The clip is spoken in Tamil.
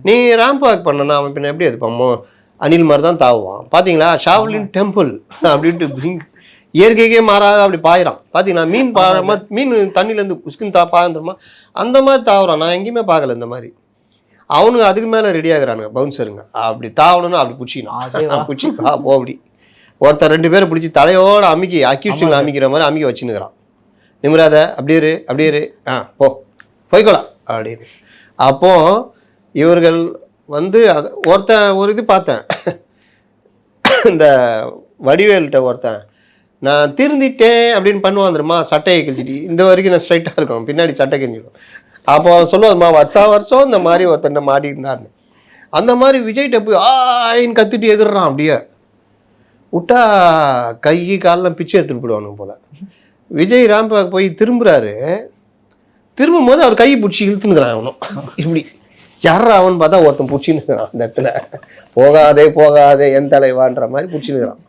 நீ ரேம்ப் வாக் பண்ணனா அவன் பின்ன எப்படி அது அணில் மாதிரி தான் தாவுவான். பார்த்தீங்களா ஷாவ்லின் டெம்பிள் அப்படின்ட்டு இயற்கைக்கே மாறாக அப்படி பாயிறான். பார்த்தீங்களா மீன் தண்ணியிலேருந்து உஸ்கின் பாந்துருமா அந்த மாதிரி தாவுறான். நான் எங்கேயுமே பார்க்கல இந்த மாதிரி. அவனுங்க அதுக்கு மேலே ரெடி ஆகுறானுங்க பவுன்சருங்க. அப்படி தாவணும்னு அப்படி பிடிச்சிக்கணும் பிடிச்சி போ அப்படி ஒருத்தர் 2 பேரை பிடிச்சி தலையோட அக்யூஸ்டிங்கில் அமைக்கிற மாதிரி அமைக்க வச்சுன்னுக்கிறான். நிமிராத அப்படியே இரு போய்க்கலாம் அப்படின்னு. அப்போ இவர்கள் ஒரு இது பார்த்தேன் இந்த வடிவேல்கிட்ட ஒருத்தன் நான் திருந்திட்டேன் அப்படின்னு பண்ணுவான் தெரியுமா, சட்டையை கிழிச்சிட்டு இந்த வரைக்கும் நான் ஸ்ட்ரைட்டாக இருக்கும் பின்னாடி சட்டை கிழிஞ்சிடும். அப்போ அவன் சொல்லுவாதுமா வருஷம் இந்த மாதிரி ஒருத்தன் மாடி இருந்தான்னு. அந்த மாதிரி விஜய்கிட்ட போய் ஆயின்னு கத்திட்டு எதிர்றான். அப்படியே விட்டா கை காலெலாம் பிச்சை எடுத்துட்டு போயிடுவானுங்க போல. விஜய் ராம்பாக் போய் திரும்பும் போது அவர் கை பிடிச்சி இழுத்துனுக்கிறான். அவனும் இப்படி யாரா அவன் பார்த்தா ஒருத்தன் பிடிச்சின்னுக்கிறான் அந்த இடத்துல. போகாதே என் தலைவான்ற மாதிரி பிடிச்சின்னுக்கிறான்.